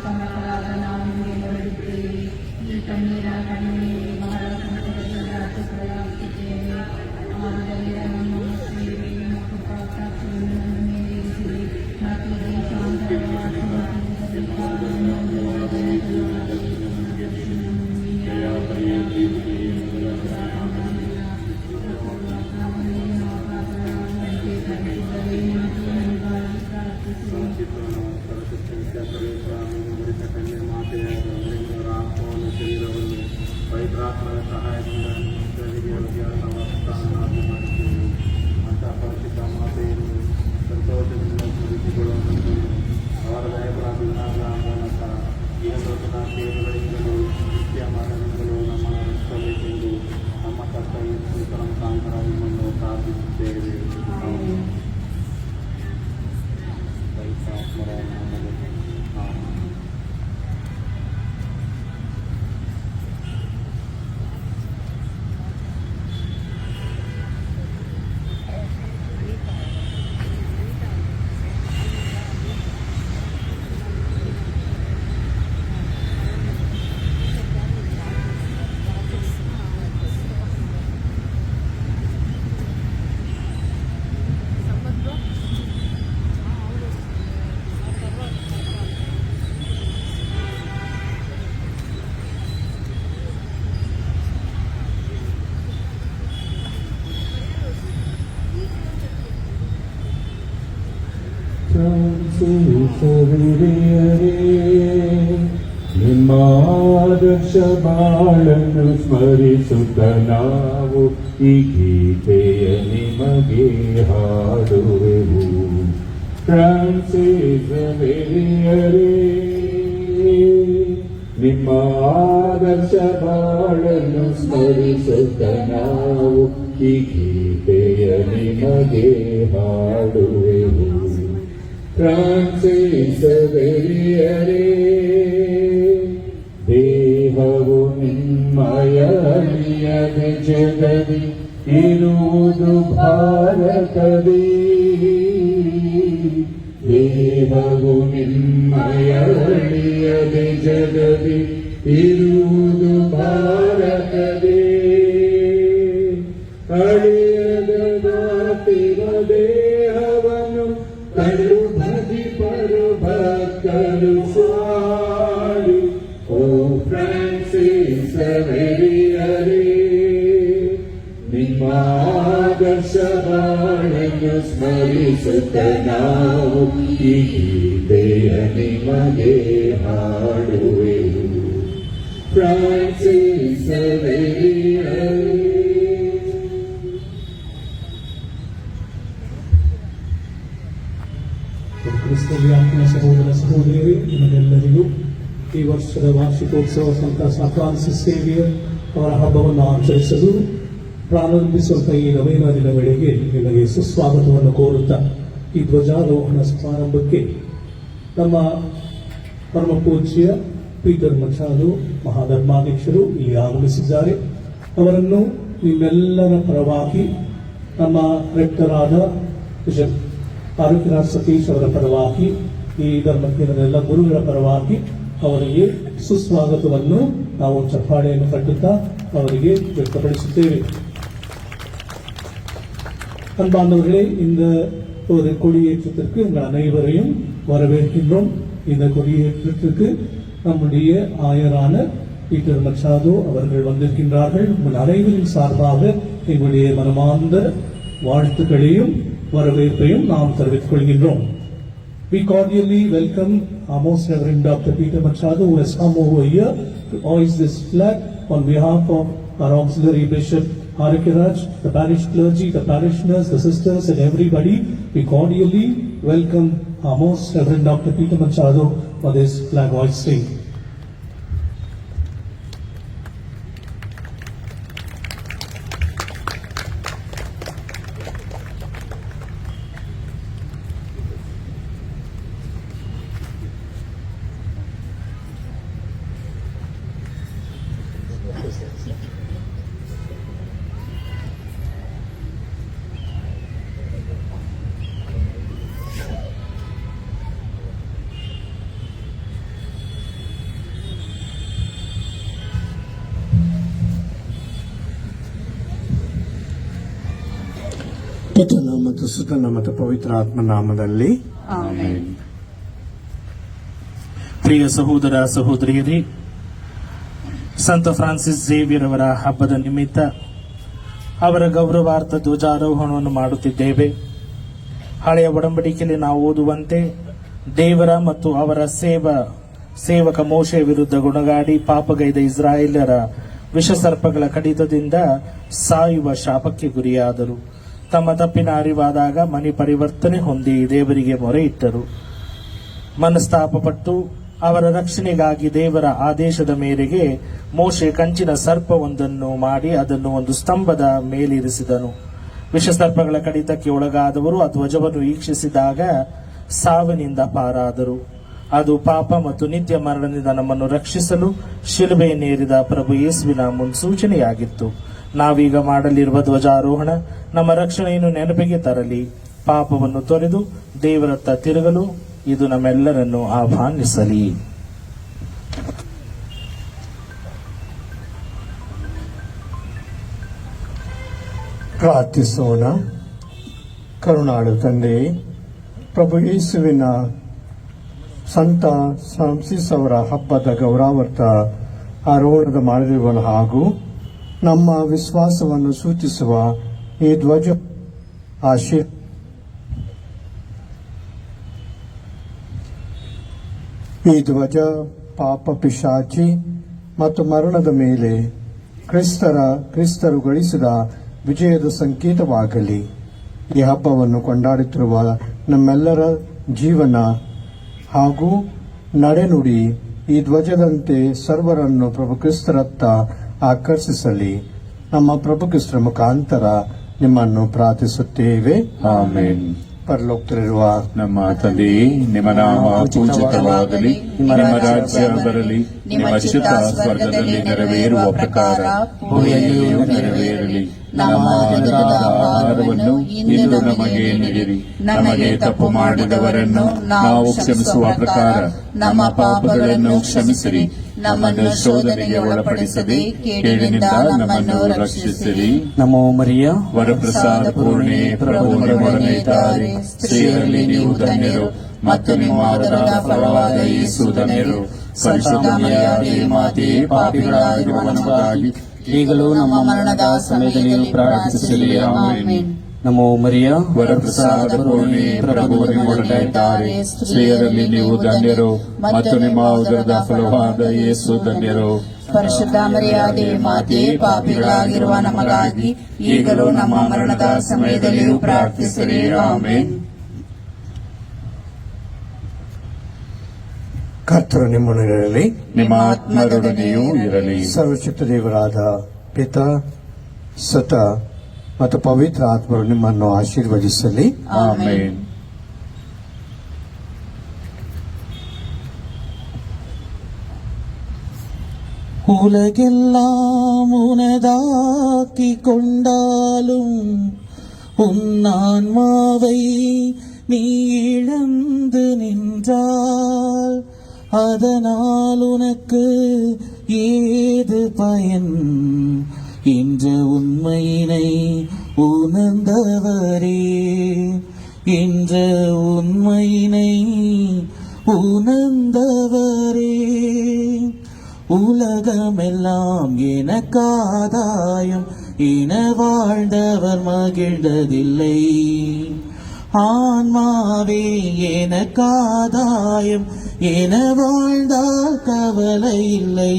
ಮಕ್ಕಳಾದ ನಾವು ನಿಮಗೆ ಹೊರಡುತ್ತೇವೆ. ಈ ಕಣ್ಣೀರ ಕಣ್ಣೀರಿಗೆ ಬಹಳ ಸಂಕಟದಿಂದ ಅರ್ಥಪಡಿಸುತ್ತೇವೆ. ಆದುದರಿಂದ ನಮ್ಮ ಸೇವೆ ಮತ್ತು ಪ್ರಾರ್ಥನೆಯನ್ನು ನನ್ನ ಮೇಲೆ ಇರಿಸಿರಿ ಮತ್ತು ಪವಿತ್ರಾತ್ಮದ ಸಹಾಯದಿಂದ ಅಂತ ಪರಿಶುದ್ಧ ಮಾತೆಯನ್ನು ಸಂತೋಷದಿಂದ ಸ್ಮರಿಸಿಕೊಳ್ಳುವಂತೆ ಅವರ ದಯಗಳ ಮೂಲಕ ಈ ಲೋಕದ ಸೇವೆಗಳಿಂದಲೂ ನಿತ್ಯ ಮರಣದಿಂದಲೂ ನಮ್ಮ ರಕ್ಷಿಸಬೇಕೆಂದು ನಮ್ಮ ಕರ್ತವ್ಯ ಮುಖಾಂತರ ನಿಮ್ಮನ್ನು ಪ್ರಾರ್ಥಿಸುತ್ತೇವೆ. ಪವಿತ್ರಾತ್ಮರ ನಾಮದಲ್ಲಿ ಆಮೆನ್. ನಿಮ್ಮ ಆದರ್ಶ ಬಾಳನ್ನು ಸ್ಮರಿಸುತ್ತ ನಾವು ಈ ಗೀತೆಯ ನಿಮಗೆ ಹಾಡುವೆವು. ಫ್ರಾನ್ಸಿಸ್ ವೇರಿಯರೇ, ನಿಮ್ಮ ಆದರ್ಶ ಬಾಳನ್ನು ಸ್ಮರಿಸುತ್ತ ನಾವು ಈ ಗೀತೆಯ ನಿಮಗೆ ಹಾಡುವೆವು. ಫ್ರಾನ್ಸಿಸ್ ವೇರಿಯರೇ, ದೇಹವು ನಿಮ್ಮಯ ಅಳಿಯದ ಜಗದಿ ಇರುವುದು ಭಾರತದೇ. ದೇಹವು ನಿಮ್ಮಯ ಅಳಿಯದ ಜಗದಿ ಇರುವುದು ಭಾರತದೇ. ಅಳಿಯದ ಮಾತಿನ ದೇಹವನ್ನು ಕಡು ಭಜಿಪರು ಭಕ್ತರು ಸಾಡಿ. ಓ ಫ್ರಾನ್ಸಿಸ್ ವೇರಿಯರೇ, ನಿಮ್ಮ ಆದರ್ಶ ಬಾಳನ್ನು ಸ್ಮರಿಸುತ್ತ ನಾವು ಈ ಗೀತೆಯ ನಿಮಗೆ ಹಾಡುವೆವು. ಫ್ರಾನ್ಸಿಸ್ ವೇರಿಯರೇ. ಕ್ರಿಸ್ತಲ್ಲಿ ಆತ್ಮೀಯ ಸಹೋದರ ಸಹೋದರಿಯರೇ, ನಿಮಗೆಲ್ಲರಿಗೂ ಈ ವರ್ಷದ ವಾರ್ಷಿಕೋತ್ಸವ ಸಂತ ಫ್ರಾನ್ಸಿಸ್ ಸೇವಿಯರ್ ಅವರ ಹಬ್ಬವನ್ನು ಆಚರಿಸಲು ಪ್ರಾರಂಭಿಸುವಂಥ ಈ ನವೇನ ದಿನ ವೇಳೆಗೆ ನಿಮಗೆ ಸುಸ್ವಾಗತವನ್ನು ಕೋರುತ್ತಾ ಈ ಧ್ವಜಾರೋಹಣ ಸಮಾರಂಭಕ್ಕೆ ನಮ್ಮ ಪರಮ ಪೂಜ್ಯ ಪೀಟರ್ ಮಚಾದು ಮಹಾಧರ್ಮಾಧ್ಯಕ್ಷರು ಇಲ್ಲಿ ಆಗಮಿಸಿದ್ದಾರೆ. ಅವರನ್ನು ನಿಮ್ಮೆಲ್ಲರ ಪರವಾಗಿ ನಮ್ಮ ರೆಕ್ಟರಾದ ಆರೋಗ್ಯರಾಜ್ ಸತೀಶ್ ಅವರ ಪರವಾಗಿ ಈ ಧರ್ಮಕೇಂದ್ರದ ಗುರುಗಳ ಪರವಾಗಿ ಅವರಿಗೆ ಸುಸ್ವಾಗತವನ್ನು ನಾವು ಚಪ್ಪಾಳೆಯನ್ನು ಕಟ್ಟುತ್ತಾ ಅವರಿಗೆ ವ್ಯಕ್ತಪಡಿಸುತ್ತೇವೆ. அன்பானவர்களே, இந்த ஒரு கொடியேற்றத்திற்கு உங்கள் அனைவரையும் வரவேற்கின்றோம். இந்த கொடியேற்றத்திற்கு நம்முடைய ஆயரான பீட்டர் மச்சாதோ அவர்கள் வந்திருக்கின்றார்கள். உங்கள் அனைவரின் சார்பாக எங்களுடைய மனமார்ந்த வாழ்த்துக்களையும் வரவேற்பையும் நாம் தெரிவித்துக் கொள்கின்றோம். We cordially welcome our most Reverend Dr. Peter Machado, who has come over here to hoist this flag on behalf of our auxiliary bishop Harikiraj, the parish clergy, the parishioners, the sisters and everybody. We cordially welcome our most Reverend Dr. Peter Machado for this flag hoisting. ಪಿತನ ಮತ್ತು ಸುತನ ಮತ್ತು ಪವಿತ್ರ ಆತ್ಮನಾಮದಲ್ಲಿ amen. ಪ್ರಿಯ ಸಹೋದರ ಸಹೋದರಿಯರೇ, ಸಂತ Francis Xavier ಅವರ ಹಬ್ಬದ ನಿಮಿತ್ತ ಅವರ ಗೌರವಾರ್ಥ ಧ್ವಜಾರೋಹಣವನ್ನು ಮಾಡುತ್ತಿದ್ದೇವೆ. ಹಳೆಯ ಒಡಂಬಡಿಕೆಯಲ್ಲಿ ನಾವು ಓದುವಂತೆ ದೇವರ ಮತ್ತು ಅವರ ಸೇವಕ ಮೋಶೆಯ ವಿರುದ್ಧ ಗುಣಗಾಡಿ ಪಾಪಗೈದ ಇಸ್ರಾಯೇಲರ ವಿಷಸರ್ಪಗಳ ಕಡಿತದಿಂದ ಸಾಯುವ ಶಾಪಕ್ಕೆ ಗುರಿಯಾದರು. ತಮ್ಮ ತಪ್ಪಿನ ಅರಿವಾದಾಗ ಮನೆ ಪರಿವರ್ತನೆ ಹೊಂದಿ ದೇವರಿಗೆ ಮೊರೆ ಇಟ್ಟರು. ಮನಸ್ತಾಪಪಟ್ಟು ಅವರ ರಕ್ಷಣೆಗಾಗಿ ದೇವರ ಆದೇಶದ ಮೇರೆಗೆ ಮೋಶೆ ಕಂಚಿನ ಸರ್ಪವೊಂದನ್ನು ಮಾಡಿ ಅದನ್ನು ಒಂದು ಸ್ತಂಭದ ಮೇಲಿರಿಸಿದನು. ವಿಷಸರ್ಪಗಳ ಕಡಿತಕ್ಕೆ ಒಳಗಾದವರು ಆ ಧ್ವಜವನ್ನು ವೀಕ್ಷಿಸಿದಾಗ ಸಾವಿನಿಂದ ಪಾರಾದರು. ಅದು ಪಾಪ ಮತ್ತು ನಿತ್ಯ ಮರಣದಿಂದ ನಮ್ಮನ್ನು ರಕ್ಷಿಸಲು ಶಿಲುಬೆಯನ್ನೇರಿದ ಪ್ರಭು ಯೇಸುವಿನ ಮುನ್ಸೂಚನೆಯಾಗಿತ್ತು. ನಾವೀಗ ಮಾಡಲಿರುವ ಧ್ವಜಾರೋಹಣ ನಮ್ಮ ರಕ್ಷಣೆಯನ್ನು ನೆನಪಿಗೆ ತರಲಿ, ಪಾಪವನ್ನು ತೊರೆದು ದೇವರತ್ತ ತಿರುಗಲು ಇದು ನಮ್ಮೆಲ್ಲರನ್ನು ಆಹ್ವಾನಿಸಲಿ. ಪ್ರಾರ್ಥಿಸೋಣ. ಕರುಣಾಳು ತಂದೆ, ಪ್ರಭು ಯೇಸುವಿನ ಸಂತ ಫ್ರಾನ್ಸಿಸ್ ಅವರ ಹಬ್ಬದ ಗೌರವಾರ್ಥ ಆರೋಹಣದ ಮಾಡಿರುವ ಹಾಗೂ ನಮ್ಮ ವಿಶ್ವಾಸವನ್ನು ಸೂಚಿಸುವ ಈ ಧ್ವಜ ಈ ಧ್ವಜ ಪಾಪ ಪಿಶಾಚಿ ಮತ್ತು ಮರಣದ ಮೇಲೆ ಕ್ರಿಸ್ತರು ಗಳಿಸಿದ ವಿಜಯದ ಸಂಕೇತವಾಗಲಿ. ಈ ಹಬ್ಬವನ್ನು ಕೊಂಡಾಡುತ್ತಿರುವ ನಮ್ಮೆಲ್ಲರ ಜೀವನ ಹಾಗೂ ನಡೆನುಡಿ ಈ ಧ್ವಜದಂತೆ ಸರ್ವರನ್ನು ಪ್ರಭು ಕ್ರಿಸ್ತರತ್ತ ಆಕರ್ಷಿಸಲಿ. ನಮ್ಮ ಪ್ರಭು ಕ್ರಿಸ್ತರ ಮುಖಾಂತರ ನಿಮ್ಮನ್ನು ಪ್ರಾರ್ಥಿಸುತ್ತೇವೆ. ಆಮೆನ್. ಪರಲೋಕದಲ್ಲಿರುವ ನಮ್ಮ ತಂದೆಯೇ, ನಿಮ್ಮ ನಾಮ ಪೂಜಿತವಾಗಲಿ, ನಿಮ್ಮ ರಾಜ್ಯ ಬರಲಿ, ನಿಮ್ಮ ಚಿತ್ತ ಸ್ವರ್ಗದಲ್ಲಿ ನೆರವೇರುವ ಪ್ರಕಾರ ಭೂಮಿಯಲ್ಲಿಯೂ ನೆರವೇರಲಿ. ನಮ್ಮ ದಿನದ ಆಹಾರವನ್ನು ಇಂದು ನಮಗೆ ನೀಡಿರಿ. ನಮಗೆ ತಪ್ಪು ಮಾಡಿದವರನ್ನು ನಾವು ಕ್ಷಮಿಸುವ ಪ್ರಕಾರ ನಮ್ಮ ಪಾಪಗಳನ್ನು ಕ್ಷಮಿಸಿರಿ. ನಮ್ಮನ್ನು ಶೋಧನೆಗೆ ಒಳಪಡಿಸದೆ ಕೇಡಿನಿಂದ ನಮ್ಮನ್ನು ರಕ್ಷಿಸಿರಿ. ನಮೋ ಮರಿಯ ವರಪ್ರಸಾದ ಪೂರ್ಣೆ, ಪ್ರಭು ನಿಮ್ಮೊಡನೆ ಇದ್ದಾರೆ. ಸ್ತ್ರೀಯರಲ್ಲಿ ನೀವು ಧನ್ಯರು ಮತ್ತು ನಿಮ್ಮ ಉದರದ ಫಲವಾದ ಯೇಸು ಧನ್ಯರು. ಪರಿಶುದ್ಧ ಮರಿಯಾದೆ ಮಾತೆಯೇ, ಪಾಪಿಗಳಾಗಿರುವ ನಮಗಾಗಿ ಈಗಲೂ ನಮ್ಮ ಮರಣದ ಸಮಯದಲ್ಲಿ ಪ್ರಾರ್ಥಿಸಲಿ. ಆಮೆನ್. ನಮೋ ಮರಿಯ ವರಪ್ರಸಾದ ಪೂರ್ಣೆ, ಪ್ರಭು ನಿಮ್ಮೊಡನೆ ಇದ್ದಾರೆ. ಸ್ತ್ರೀಯರಲ್ಲಿ ನೀವು ಧನ್ಯರು ಮತ್ತು ನಿಮ್ಮ ಉದರದ ಫಲವಾದ ಯೇಸು ಧನ್ಯರು. ಪರಿಶುದ್ಧ ಮರಿಯಾದೆ ಮಾತೆಯೇ, ಪಾಪಿಗಳಾಗಿರುವ ನಮಗಾಗಿ ಈಗಲೂ ನಮ್ಮ ಮರಣದ ಸಮಯದಲ್ಲಿಯೂ ಪ್ರಾರ್ಥಿಸಿರಿ. ಆಮೆನ್. ಕರ್ತರು ನಿಮ್ಮೊಡನಿರಲಿ. ನಿಮ್ಮ ಆತ್ಮರೊಡನೆಯೂ ಇರಲಿ. ಸರ್ವಶಕ್ತ ದೇವರಾದ ಪಿತ, ಸುತ ಮತ್ತು ಪವಿತ್ರ ಆತ್ಮರು ನಿಮ್ಮನ್ನು ಆಶೀರ್ವದಿಸಲಿ. ಆಮೆನ್. உலகெல்லாம் உனதாக்கி கொண்டாலும் உன்னான்மாவை நீ இழந்து நின்றால் அதனால் உனக்கு ஏது பயன்? என்ற உண்மையினை உணர்ந்தவரே, என்ற உண்மையினை உணர்ந்தவரே, உலகமெல்லாம் எனக்காதாயம் என வாழ்ந்தவர் மகிழ்ந்ததில்லை. ஆன்மாவே எனக்காதாயம் என வாழ்ந்தால் கவலை இல்லை.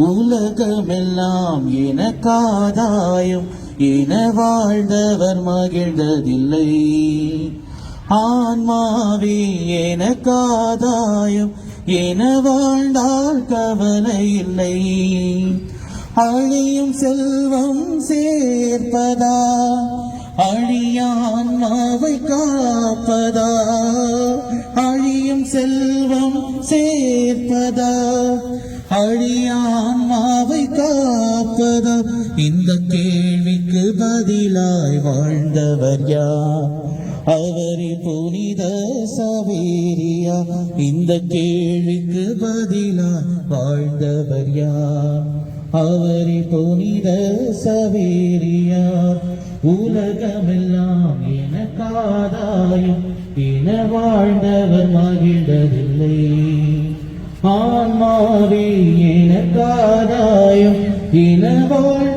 உலகமெல்லாம் எனக்காதாயம் என வாழ்ந்தவர் மகிழ்ந்ததில்லை. ஆன்மாவே எனக்காதாயம் என வாழ்ந்தால் கவலை இல்லை. அழியும் செல்வம் சேர்ப்பதா, அழியான்மாவை காப்பதா? அழியும் செல்வம் சேர்ப்பதா, அழியான்மாவை காப்பதா? இந்த கேள்விக்கு பதிலாய் வாழ்ந்தவர் யார்? அவரே புனித சவேரியா. இந்த கேள்விக்கு பதிலாய் வாழ்ந்தவர் யார்? அவரே புனித சவேரியா. உலகமெல்லாம் எனக்காதாயும் என வாழ்ந்தவர் மகிழ்ந்ததில்லை. ஆன்மாவே எனக்காதாயும் என வாழ்